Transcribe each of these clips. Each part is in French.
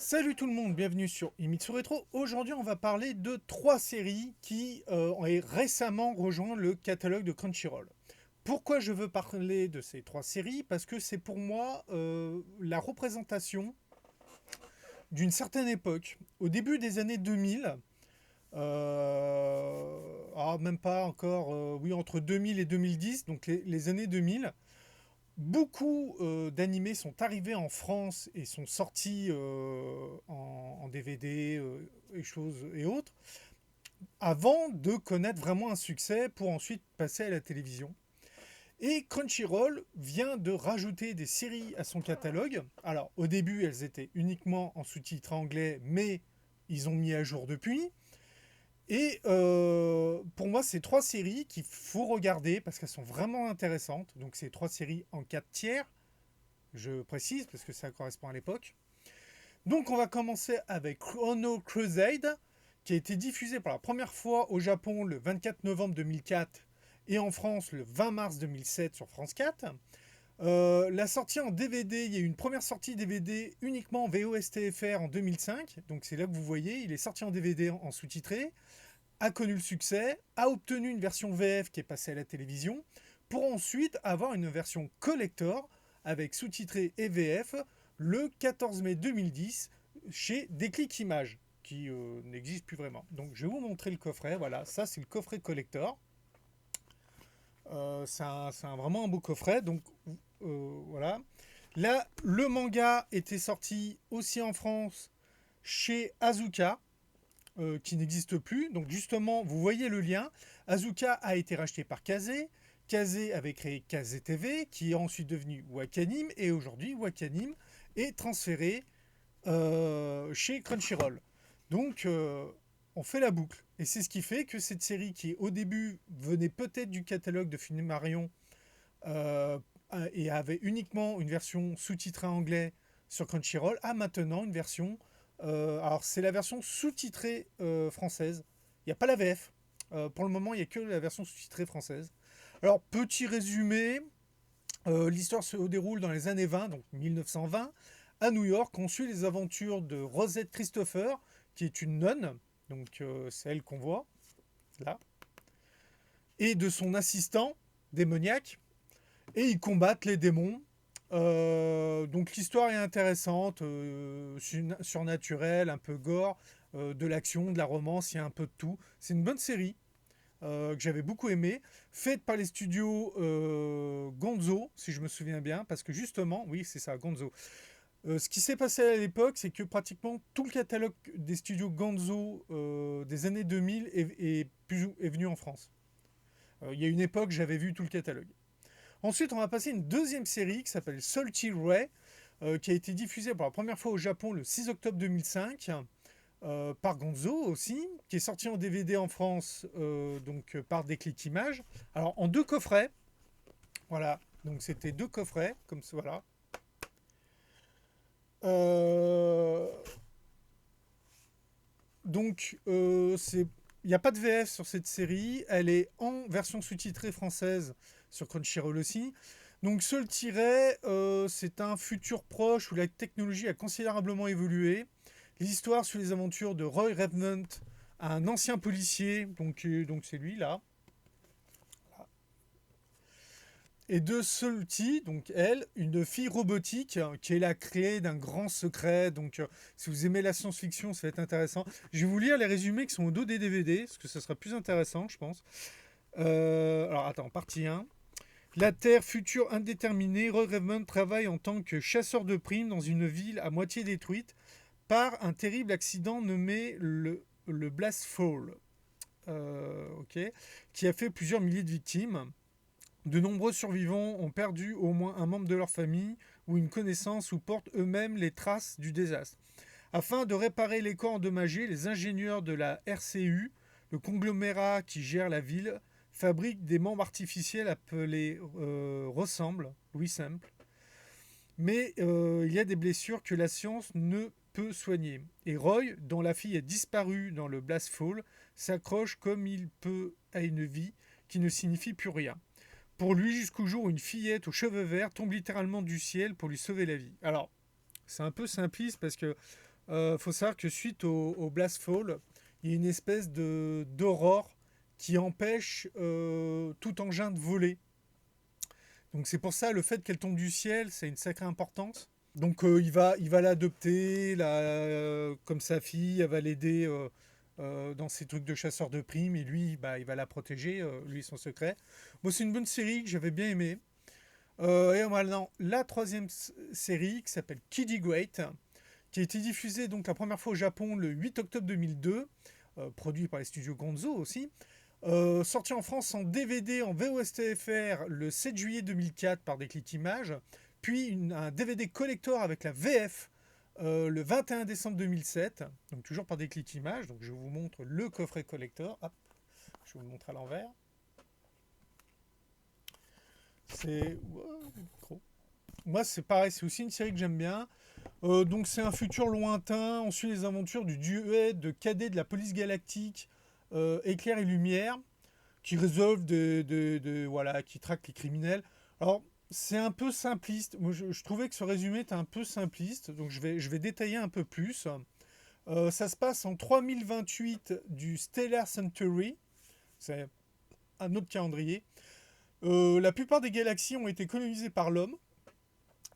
Salut tout le monde, bienvenue sur Imitsu Retro. Aujourd'hui, on va parler de trois séries qui ont récemment rejoint le catalogue de Crunchyroll. Pourquoi je veux parler de ces trois séries? Parce que c'est pour moi la représentation d'une certaine époque. Au début des années 2000, même pas encore, oui, entre 2000 et 2010, donc les années 2000, beaucoup d'animés sont arrivés en France et sont sortis en DVD et choses et autres, avant de connaître vraiment un succès pour ensuite passer à la télévision. Et Crunchyroll vient de rajouter des séries à son catalogue. Alors au début elles étaient uniquement en sous-titres anglais, mais ils ont mis à jour depuis. Et pour moi, c'est trois séries qu'il faut regarder parce qu'elles sont vraiment intéressantes. Donc, c'est trois séries en 4 tiers, je précise, parce que ça correspond à l'époque. Donc on va commencer avec Chrono Crusade, qui a été diffusé pour la première fois au Japon le 24 novembre 2004 et en France le 20 mars 2007 sur France 4. La sortie en DVD, il y a eu une première sortie DVD uniquement en VOSTFR en 2005, donc c'est là que vous voyez, il est sorti en DVD en sous-titré, a connu le succès, a obtenu une version VF qui est passée à la télévision, pour ensuite avoir une version collector avec sous-titré et VF le 14 mai 2010 chez Déclic Images, qui n'existe plus vraiment. Donc je vais vous montrer le coffret, voilà, ça c'est le coffret collector. Vraiment un beau coffret, donc voilà. Là, le manga était sorti aussi en France chez Azuka, qui n'existe plus. Donc justement, vous voyez le lien. Azuka a été racheté par Kazé. Kazé avait créé Kazé TV, qui est ensuite devenu Wakanim, et aujourd'hui Wakanim est transféré chez Crunchyroll. Donc on fait la boucle. Et c'est ce qui fait que cette série qui au début venait peut-être du catalogue de Funimation euh, et avait uniquement une version sous-titrée anglais sur Crunchyroll, a maintenant une version. Alors, c'est la version sous-titrée française. Il n'y a pas la VF. Pour le moment, il n'y a que la version sous-titrée française. Alors, petit résumé, l'histoire se déroule dans les années 20, donc 1920, à New York. On suit les aventures de Rosette Christopher, qui est une nonne, donc c'est elle qu'on voit là, et de son assistant démoniaque, et ils combattent les démons. Donc l'histoire est intéressante, surnaturelle, un peu gore, de l'action, de la romance, il y a un peu de tout. C'est une bonne série que j'avais beaucoup aimée, faite par les studios Gonzo, si je me souviens bien, parce que justement, oui c'est ça, Gonzo. Ce qui s'est passé à l'époque, c'est que pratiquement tout le catalogue des studios Gonzo des années 2000 est venu en France. Il y a une époque, j'avais vu tout le catalogue. Ensuite, on va passer à une deuxième série qui s'appelle Salty Ray, qui a été diffusée pour la première fois au Japon le 6 octobre 2005 par Gonzo aussi, qui est sorti en DVD en France par Déclic Images. Alors en deux coffrets, voilà. Donc c'était deux coffrets comme ça, voilà. Euh, il n'y a pas de VF sur cette série, elle est en version sous-titrée française sur Crunchyroll aussi. Donc Seul Tiret, c'est un futur proche où la technologie a considérablement évolué. L'histoire suit les aventures de Roy Revenant, un ancien policier, donc c'est lui là, et de Salty, donc elle, une fille robotique qui est la clé d'un grand secret. Donc si vous aimez la science-fiction, ça va être intéressant. Je vais vous lire les résumés qui sont au dos des DVD, parce que ça sera plus intéressant, je pense. Alors attends, partie 1. La Terre future indéterminée, Roy Redmond travaille en tant que chasseur de primes dans une ville à moitié détruite par un terrible accident nommé le Blast Fall, ok, qui a fait plusieurs milliers de victimes. De nombreux survivants ont perdu au moins un membre de leur famille ou une connaissance ou portent eux-mêmes les traces du désastre. Afin de réparer les corps endommagés, les ingénieurs de la RCU, le conglomérat qui gère la ville, fabriquent des membres artificiels appelés Ressemble, Louis Simple. Mais il y a des blessures que la science ne peut soigner. Et Roy, dont la fille a disparu dans le Blast Fall, s'accroche comme il peut à une vie qui ne signifie plus rien. Pour lui, jusqu'au jour où une fillette aux cheveux verts tombe littéralement du ciel pour lui sauver la vie. Alors, c'est un peu simpliste parce que Faut savoir que suite au Blast Fall, il y a une espèce d'aurore qui empêche tout engin de voler. Donc c'est pour ça le fait qu'elle tombe du ciel, c'est une sacrée importance. Donc il va l'adopter, comme sa fille, elle va l'aider dans ses trucs de chasseur de primes, et lui, bah, il va la protéger, lui son secret. Moi, c'est une bonne série que j'avais bien aimée. Et maintenant, la troisième série qui s'appelle Kiddy Great, qui a été diffusée donc la première fois au Japon le 8 octobre 2002, produit par les studios Gonzo aussi. Sorti en France en DVD en VOSTFR le 7 juillet 2004 par Déclic Images, puis un DVD collector avec la VF le 21 décembre 2007, donc toujours par Déclic Images. Donc je vous montre le coffret collector. Hop, je vais vous le montrer à l'envers. C'est. Moi, c'est pareil, c'est aussi une série que j'aime bien. Donc, c'est un futur lointain. On suit les aventures du duet de cadets de la police galactique, Éclair et Lumière, qui résolvent voilà, qui traquent les criminels. Alors, c'est un peu simpliste. Moi, je trouvais que ce résumé était un peu simpliste, donc je vais détailler un peu plus. Ça se passe en 3028 du Stellar Century. C'est un autre calendrier. La plupart des galaxies ont été colonisées par l'homme.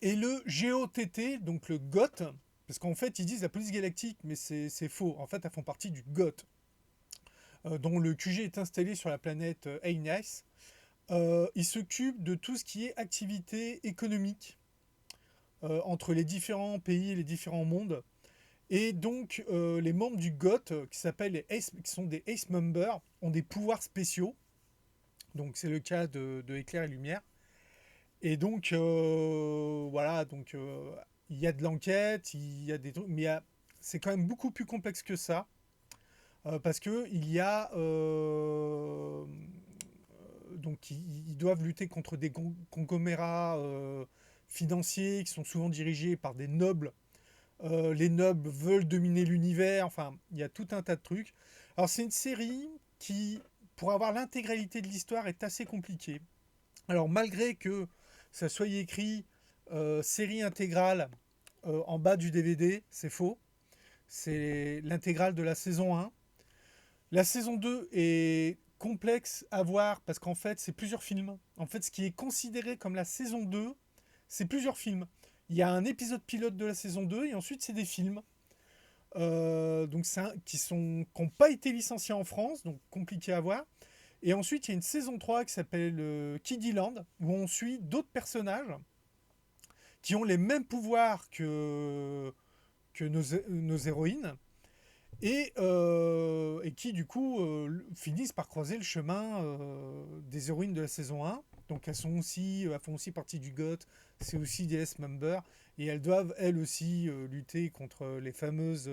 Et le GOTT, donc le GOT, parce qu'en fait ils disent la police galactique, mais c'est faux. En fait, elles font partie du GOT, dont le QG est installé sur la planète Aenis. Il s'occupe de tout ce qui est activité économique entre les différents pays et les différents mondes. Et donc, les membres du GOT, qui sont des Ace Members, ont des pouvoirs spéciaux. Donc, c'est le cas de Éclair et Lumière. Et donc, voilà, donc il y a de l'enquête, il y a des trucs, mais c'est quand même beaucoup plus complexe que ça, parce que il y a, donc ils doivent lutter contre des conglomérats financiers qui sont souvent dirigés par des nobles. Les nobles veulent dominer l'univers, enfin, il y a tout un tas de trucs. Alors, c'est une série qui, pour avoir l'intégralité de l'histoire, est assez compliquée. Alors, malgré que ça soit écrit série intégrale en bas du DVD, c'est faux. C'est l'intégrale de la saison 1. La saison 2 est complexe à voir parce qu'en fait, c'est plusieurs films. En fait, ce qui est considéré comme la saison 2, c'est plusieurs films. Il y a un épisode pilote de la saison 2 et ensuite, c'est des films. Donc, qui n'ont pas été licenciés en France, donc compliqué à voir. Et ensuite, il y a une saison 3 qui s'appelle Kiddyland, où on suit d'autres personnages qui ont les mêmes pouvoirs que nos héroïnes, et qui, du coup, finissent par croiser le chemin des héroïnes de la saison 1. Donc, elles font aussi partie du GOT, c'est aussi des S-Members, et elles doivent, elles aussi, lutter contre les fameuses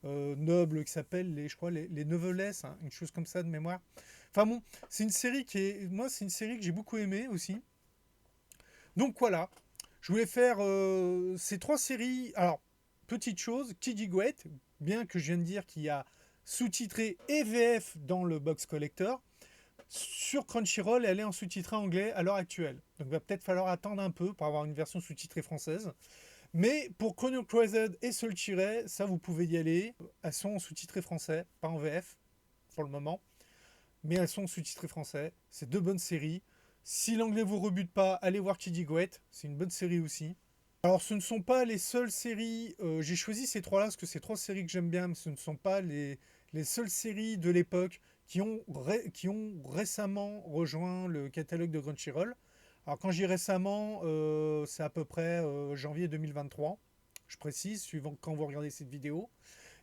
nobles qui s'appellent, je crois, les Noveless, hein, une chose comme ça de mémoire. Enfin bon, c'est une série que j'ai beaucoup aimée aussi. Donc voilà, je voulais faire ces trois séries. Alors, petite chose, Kiddy Great, bien que je viens de dire qu'il y a sous-titré et VF dans le box collector, sur Crunchyroll, elle est en sous-titré anglais à l'heure actuelle. Donc il va peut-être falloir attendre un peu pour avoir une version sous-titrée française. Mais pour Chrono Crossed et Soul Chiray, ça vous pouvez y aller. Elles sont en sous-titré français, pas en VF pour le moment. Mais elles sont sous-titrées français. C'est deux bonnes séries. Si l'anglais vous rebute pas, allez voir Kiddy Great. C'est une bonne série aussi. Alors, ce ne sont pas les seules séries. J'ai choisi ces trois-là parce que c'est trois séries que j'aime bien, mais ce ne sont pas les seules séries de l'époque qui ont récemment rejoint le catalogue de Crunchyroll. Alors, quand je dis récemment, c'est à peu près janvier 2023. Je précise, suivant quand vous regardez cette vidéo.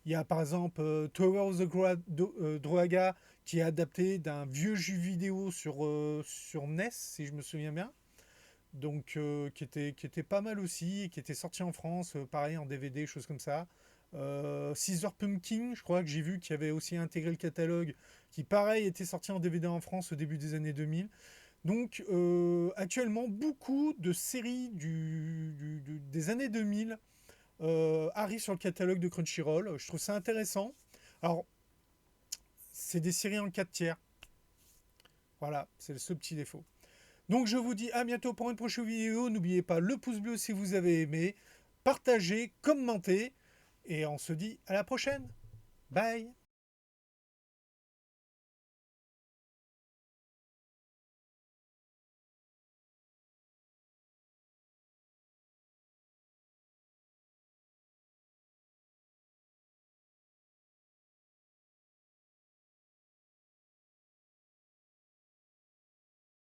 Il y a par exemple Tower of the Droaga qui est adapté d'un vieux jeu vidéo sur NES, si je me souviens bien. Donc, qui était pas mal aussi, et qui était sorti en France, pareil en DVD, choses comme ça. Caesar Pumpkin, je crois que j'ai vu qu'il y avait aussi intégré le catalogue, qui pareil était sorti en DVD en France au début des années 2000. Donc, actuellement, beaucoup de séries des années 2000 arrivent sur le catalogue de Crunchyroll. Je trouve ça intéressant. Alors, c'est des séries en 4 tiers. Voilà, c'est le seul petit défaut. Donc je vous dis à bientôt pour une prochaine vidéo. N'oubliez pas le pouce bleu si vous avez aimé, partagez, commentez. et on se dit à la prochaine. Bye!